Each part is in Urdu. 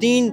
3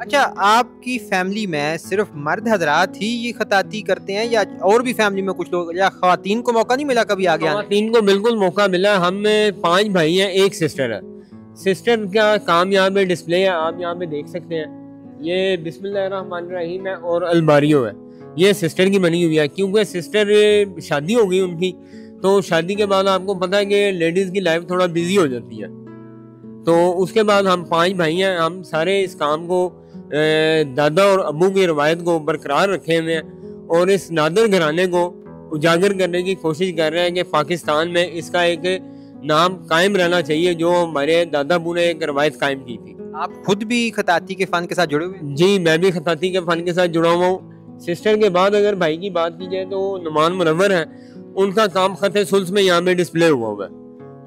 اچھا، آپ کی فیملی میں صرف مرد حضرات ہی یہ خطاطی کرتے ہیں یا اور بھی فیملی میں کچھ لوگ، یا خواتین کو موقع نہیں ملا کبھی آگے آنے؟ خواتین کو بالکل موقع ملا. ہم 5 بھائی ہیں، ایک سسٹر ہے. سسٹر کا کام یہاں پہ ڈسپلے ہے، آپ یہاں پہ دیکھ سکتے ہیں. یہ بسم اللہ الرحمن الرحیم ہے اور الباریو ہے. یہ سسٹر کی بنی ہوئی ہے کیونکہ سسٹر شادی ہو گئی ان کی، تو شادی کے بعد آپ کو پتہ ہے کہ لیڈیز کی لائف تھوڑا بیزی ہو جاتی ہے. تو اس کے بعد ہم 5 بھائی ہیں، ہم سارے اس کام کو دادا اور ابو کی روایت کو برقرار رکھے ہوئے ہیں اور اس نادر گھرانے کو اجاگر کرنے کی کوشش کر رہے ہیں کہ پاکستان میں اس کا ایک نام قائم رہنا چاہیے جو ہمارے دادا ابو نے ایک روایت قائم کی تھی. آپ خود بھی خطاطی کے فن کے ساتھ جڑے ہوئے ہیں؟ جی، میں بھی خطاطی کے فن کے ساتھ جڑا ہوا ہوں. سسٹر کے بعد اگر بھائی کی بات کی جائے تو نعمان منور ہیں، ان کا کام خط سلس میں یہاں پہ ڈسپلے ہوا ہے.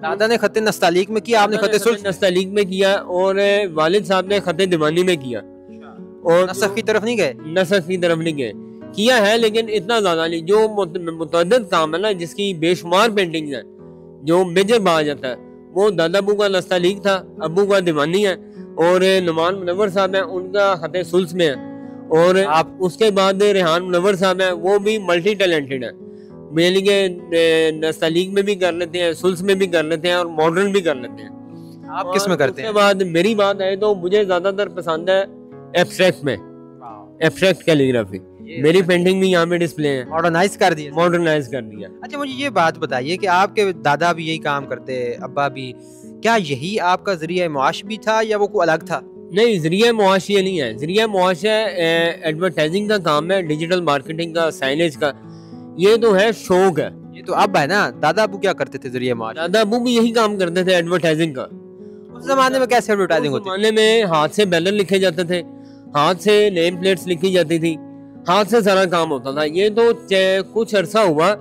دادا نے خط نستعلیق میں کیا، آپ نے خط سلس نستعلیق میں کیا اور والد صاحب نے خط دیوانی میں کیا. اور نسخ کی طرف نہیں گئے؟ نسخ کی طرف نہیں گئے، کیا ہے لیکن اتنا زیادہ نہیں. جو متعدد کام ہے نا، جس کی بے شمار پینٹنگز ہیں، جو میجر بہا جاتا ہے، وہ دادا ابو کا نستعلیق تھا، ابو کا دیوانی ہے، اور نعمان منور صاحب ہیں ان کا خط سلس میں ہے. اور آپ اس کے بعد ریحان منور صاحب ہیں، وہ بھی ملٹی ٹیلنٹڈ ہیں، یعنی کہ نستعلیق میں بھی کر لیتے ہیں، سلس میں بھی کر لیتے ہیں اور ماڈرن بھی کر لیتے ہیں. آپ کس میں کرتے ہیں؟ اس کے بعد میری بات ہے تو مجھے زیادہ تر پسند ہے ایبسٹریکٹ میں، ایبسٹریکٹ کیلیگرافی. میری پینٹنگ بھی یہاں پہ ڈسپلے ہیں. ماڈرنائز کر دیا؟ ماڈرنائز کر دیا. اچھا، مجھے یہ بات بتائیے کہ آپ کے دادا بھی یہی کام کرتے، ابا بھی، کیا یہی آپ کا ذریعہ معاش بھی تھا یا وہ کوئی الگ تھا؟ نہیں، ذریعہ معاش یہ نہیں ہے. ذریعہ معاش ہے ایڈورٹائزنگ کا کام ہے، ڈیجیٹل مارکیٹنگ کا، سائنیج کا. یہ تو ہے شوق ہے. یہ تو اب ہے نا. دادا ابو کیا کرتے تھے ذریعہ معاش؟ دادا ابو بھی یہی کام کرتے تھے، ایڈورٹائزنگ کا. اس زمانے میں کیسے ایڈورٹائزنگ ہوتی؟ اس زمانے میں ہاتھ سے بینر لکھے جاتے تھے، ہاتھ سے نیم پلیٹس لکھی جاتی تھی، ہاتھ سے سارا کام ہوتا تھا. یہ تو کچھ عرصہ ہوا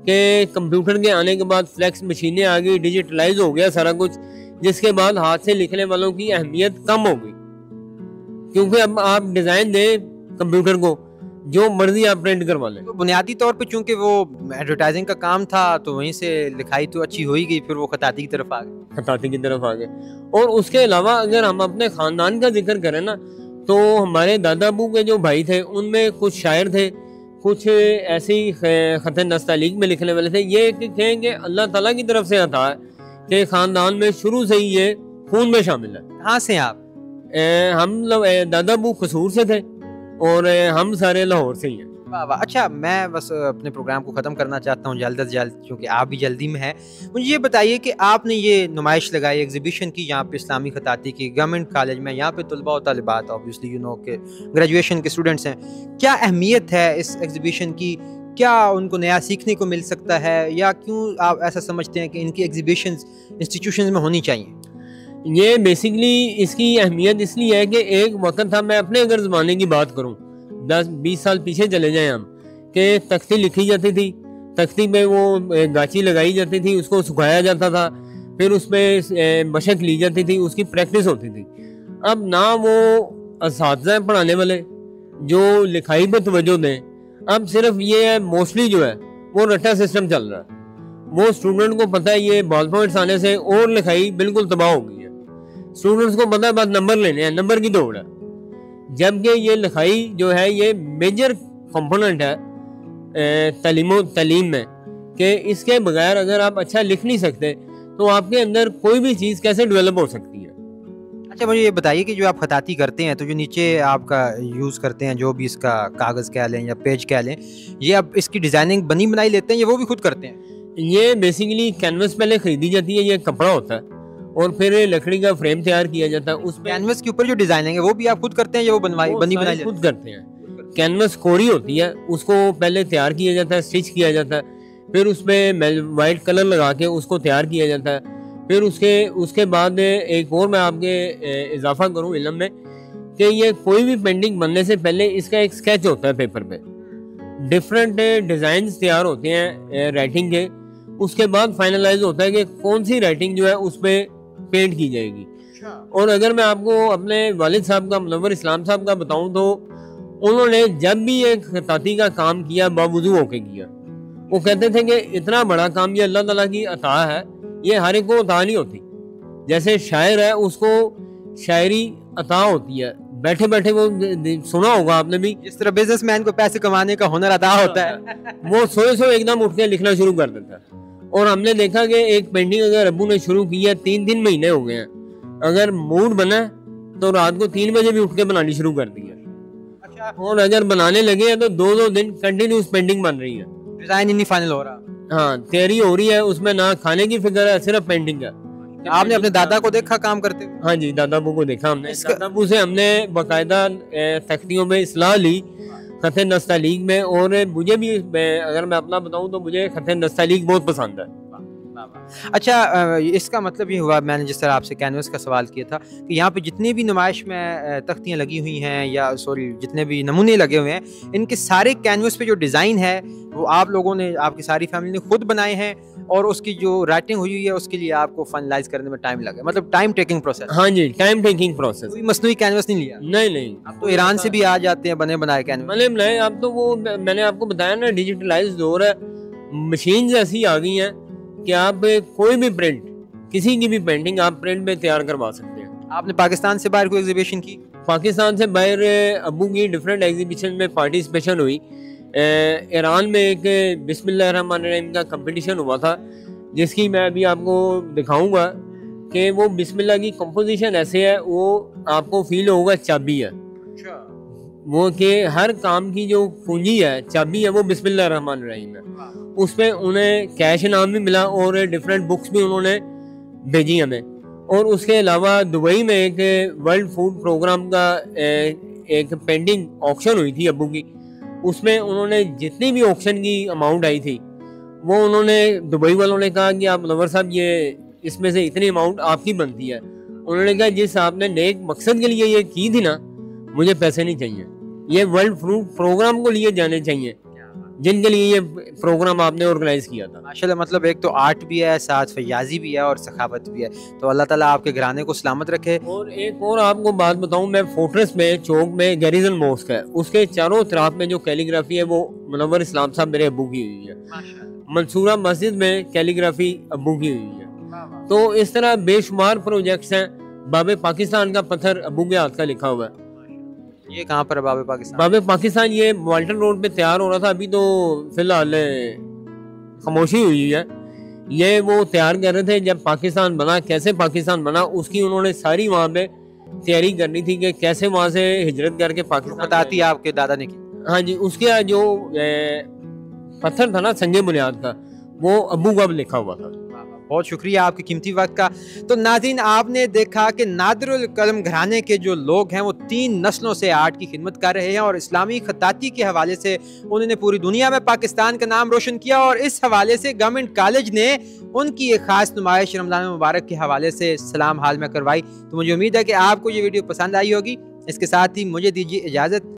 کہ کمپیوٹر کے آنے کے بعد فلیکس مشینیں آ گئی، ڈیجیٹلائز ہو گیا سارا کچھ، جس کے بعد ہاتھ سے لکھنے والوں کی اہمیت کم ہو گئی. کیونکہ اب آپ ڈیزائن دیں کمپیوٹر کو، جو مرضی آپ پرنٹ کروا لیں. تو بنیادی طور پہ چونکہ وہ ایڈورٹائزنگ کا کام تھا تو وہیں سے لکھائی تو اچھی ہو ہی گئی، پھر وہ خطاطی کی طرف آ گئے. خطاطی کی طرف آ گئے. اور اس کے علاوہ اگر ہم اپنے خاندان کا ذکر کریں نا، تو ہمارے دادا ابو کے جو بھائی تھے ان میں کچھ شاعر تھے، کچھ ایسے ہی خط نستعلیق میں لکھنے والے تھے. یہ کہیں کہ اللہ تعالیٰ کی طرف سے عطا ہے کہ خاندان میں شروع سے ہی یہ خون میں شامل ہے. کہاں سے ہیں آپ؟ ہم دادا ابو قصور سے تھے اور ہم سارے لاہور سے ہی ہیں. واہ واہ. اچھا، میں بس اپنے پروگرام کو ختم کرنا چاہتا ہوں جلد از جلد، کیونکہ آپ بھی جلدی میں ہیں. مجھے یہ بتائیے کہ آپ نے یہ نمائش لگائی، ایگزیبیشن کی یہاں پہ اسلامی خطاطی کی گورنمنٹ کالج میں، یہاں پہ طلباء و طالبات آبویسلی کہ گریجویشن کے اسٹوڈنٹس ہیں. کیا اہمیت ہے اس ایگزیبیشن کی؟ کیا ان کو نیا سیکھنے کو مل سکتا ہے، یا کیوں آپ ایسا سمجھتے ہیں کہ ان کی ایگزیبیشنز انسٹیٹیوشنز میں ہونی چاہیے؟ یہ بیسکلی اس کی اہمیت اس لیے ہے کہ ایک وقت تھا، میں اپنے اگر زمانے کی بات کروں 10-20 سال پیچھے چلے جائیں ہم، کہ تختی لکھی جاتی تھی، تختی پہ وہ گاچی لگائی جاتی تھی، اس کو سکھایا جاتا تھا، پھر اس پہ مشق لی جاتی تھی، اس کی پریکٹس ہوتی تھی. اب نہ وہ اساتذہ پڑھانے والے جو لکھائی پہ توجہ دیں، اب صرف یہ ہے موسٹلی جو ہے وہ رٹا سسٹم چل رہا ہے. وہ اسٹوڈنٹ کو پتہ ہے یہ بال پوائنٹس آنے سے اور لکھائی بالکل تباہ ہو گئی ہے. اسٹوڈنٹس کو پتہ ہے بس نمبر لینے ہیں، نمبر کی دوڑ ہے. جبکہ یہ لکھائی جو ہے یہ میجر کمپوننٹ ہے تعلیم میں، کہ اس کے بغیر اگر آپ اچھا لکھ نہیں سکتے تو آپ کے اندر کوئی بھی چیز کیسے ڈیولپ ہو سکتی ہے. اچھا، مجھے یہ بتائیے کہ جو آپ خطاطی کرتے ہیں تو جو نیچے آپ کا یوز کرتے ہیں، جو بھی اس کا کاغذ کہہ لیں یا پیج کہہ لیں، یہ آپ اس کی ڈیزائننگ بنی بنائی لیتے ہیں یا وہ بھی خود کرتے ہیں؟ یہ بیسیکلی کینوس پہلے خریدی جاتی ہے، یہ کپڑا ہوتا ہے، اور پھر لکڑی کا فریم تیار کیا جاتا ہے. اس کینوس کے اوپر جو ڈیزائننگ ہے وہ بھی آپ خود کرتے ہیں یا وہ بنی بنائی لیتے ہیں؟ خود کرتے ہیں. کینوس کوری ہوتی ہے، اس کو پہلے تیار کیا جاتا ہے، اسٹچ کیا جاتا ہے، پھر اس پہ وائٹ کلر لگا کے اس کو تیار کیا جاتا ہے. پھر اس کے بعد ایک اور میں آپ کے اضافہ کروں علم میں، کہ یہ کوئی بھی پینٹنگ بننے سے پہلے اس کا ایک اسکیچ ہوتا ہے پیپر پہ، ڈفرینٹ ڈیزائنز تیار ہوتے ہیں رائٹنگ کے. اس کے بعد فائنلائز ہوتا ہے کہ کون سی رائٹنگ جو ہے اس پہ پینٹ کی جائے گی. اور اگر میں آپ کو اپنے والد صاحب کا، منور اسلام صاحب کا بتاؤں تو انہوں نے جب بھی ایک خطاطی کا کام کیا باوضو ہو کے کیا. وہ کہتے تھے کہ اتنا بڑا کام یہ اللہ تعالیٰ کی عطا ہے، یہ ہر ایک کو عطا نہیں ہوتی. جیسے شاعر ہے اس کو شاعری عطا ہوتی ہے، بیٹھے بیٹھے وہ سنا ہوگا آپ نے بھی, جس طرح بزنس مین کو پیسے کمانے کا ہنر ادا ہوتا ہے, وہ سوئے ایک دم اٹھ کے لکھنا شروع کر دیتا ہے. اور ہم نے دیکھا کہ ایک پینٹنگ اگر ابو نے شروع کی ہے 3 مہینے ہو گئے ہیں, اگر موڈ بنا تو رات کو 3 بجے بھی اٹھ کے بنانی شروع کر دی ہے. اور اگر بنانے لگے ہیں تو 2 دن کنٹینیوس پینٹنگ بن رہی ہے, ڈیزائن ہی نہیں فائنل ہو رہا. ہاں تیاری ہو رہی ہے, اس میں نہ کھانے کی فکر ہے, صرف پینٹنگ ہے. آپ نے اپنے دادا کو دیکھا کام کرتے ہوئے؟ ہاں جی, دادا ابو کو دیکھا ہم نے. دادا ابو سے ہم نے باقاعدہ تختیوں میں اصلاح لی, خط نستعلیق میں. اور مجھے بھی اگر میں اپنا بتاؤں تو مجھے خط نستعلیق بہت پسند ہے. اچھا, اس کا مطلب یہ ہوا, میں نے جس طرح آپ سے کینوس کا سوال کیا تھا کہ یہاں پہ جتنی بھی نمائش میں تختیاں لگی ہوئی ہیں یا سوری جتنے بھی نمونے لگے ہوئے ہیں, ان کے سارے کینوس پہ جو ڈیزائن ہے وہ آپ لوگوں نے, آپ کی ساری فیملی نے خود بنائے ہیں, اور اس کی جو رائٹنگ ہوئی ہے اس کے لیے آپ کو فائنلائز کرنے میں ٹائم لگا, مطلب ٹائم ٹیکنگ پروسیس. ہاں جی, ٹائم ٹیکنگ پروسیس. کوئی مصنوعی کینوس نہیں لیا؟ نہیں, اب تو ایران سے بھی آ جاتے ہیں بنے بنائے کینوس. نہیں, اب تو وہ میں نے آپ کو بتایا نا, ڈیجیٹلائز دور ہے, مشینز ایسی آ گئی ہیں کہ آپ کوئی بھی پرنٹ, کسی کی بھی پینٹنگ آپ پرنٹ میں تیار کروا سکتے ہیں. آپ نے پاکستان سے باہر کوئی ایگزیبیشن کی؟ پاکستان سے باہر ابو کی ڈفرینٹ ایگزیبیشن میں پارٹیسپیشن ہوئی. ایران میں ایک بسم اللہ الرحمن الرحیم کا کمپٹیشن ہوا تھا, جس کی میں ابھی آپ کو دکھاؤں گا کہ وہ بسم اللہ کی کمپوزیشن ایسے ہے, وہ آپ کو فیل ہوگا چابی ہے. وہ کہ ہر کام کی جو کنجی ہے, چابی ہے, وہ بسم اللہ الرحمن الرحیم ہے. اس پہ انہیں کیش انعام بھی ملا اور ڈفرینٹ بکس بھی انہوں نے بھیجی ہمیں. اور اس کے علاوہ دبئی میں ایک ورلڈ فوڈ پروگرام کا ایک پینٹنگ آکشن ہوئی تھی ابو کی. اس میں انہوں نے جتنی بھی آکشن کی اماؤنٹ آئی تھی, وہ انہوں نے دبئی والوں نے کہا کہ آپ منور صاحب یہ اس میں سے اتنی اماؤنٹ آپ کی بنتی ہے. انہوں نے کہا جس آپ نے نیک مقصد کے لیے یہ کی تھی نا, مجھے پیسے نہیں چاہیے, یہ ورلڈ فوڈ پروگرام کو لیے جانے چاہیے جن کے لیے یہ پروگرام آپ نے آرگنائز کیا تھا. ماشاءاللہ, مطلب ایک تو آرٹ بھی ہے, ساتھ فیاضی بھی ہے اور سخاوت بھی ہے. تو اللہ تعالیٰ آپ کے گھرانے کو سلامت رکھے. اور ایک اور آپ کو بات بتاؤں, میں فورٹریس میں چوک میں گیریزن موسک ہے, اس کے چاروں طرف میں جو کیلیگرافی ہے وہ منور اسلام صاحب میرے ابو کی ہوئی ہے. منصورہ مسجد میں کیلیگرافی ابو کی ہوئی ہے. تو اس طرح بے شمار پروجیکٹس ہیں. باب پاکستان کا پتھر ابو کے ہاتھ کا لکھا ہوا ہے. یہ کہاں پر ہے باب پاکستان؟ باب پاکستان یہ والٹن روڈ پہ تیار ہو رہا تھا, ابھی تو فی الحال خاموشی ہوئی ہے. یہ وہ تیار کر رہے تھے جب پاکستان بنا, کیسے پاکستان بنا اس کی انہوں نے ساری وہاں پہ تیاری کرنی تھی کہ کیسے وہاں سے ہجرت کر کے پاکستان. بتاتی آپ کے دادا نے کی. ہاں جی, اس کا جو پتھر تھا نا سنگ بنیاد کا, وہ ابو کا لکھا ہوا تھا. بہت شکریہ آپ کے قیمتی وقت کا. تو ناظرین, آپ نے دیکھا کہ نادر القلم گھرانے کے جو لوگ ہیں وہ 3 نسلوں سے آرٹ کی خدمت کر رہے ہیں, اور اسلامی خطاطی کے حوالے سے انہوں نے پوری دنیا میں پاکستان کا نام روشن کیا. اور اس حوالے سے گورنمنٹ کالج نے ان کی ایک خاص نمائش رمضان مبارک کے حوالے سے سلام حال میں کروائی. تو مجھے امید ہے کہ آپ کو یہ ویڈیو پسند آئی ہوگی. اس کے ساتھ ہی مجھے دیجیے اجازت.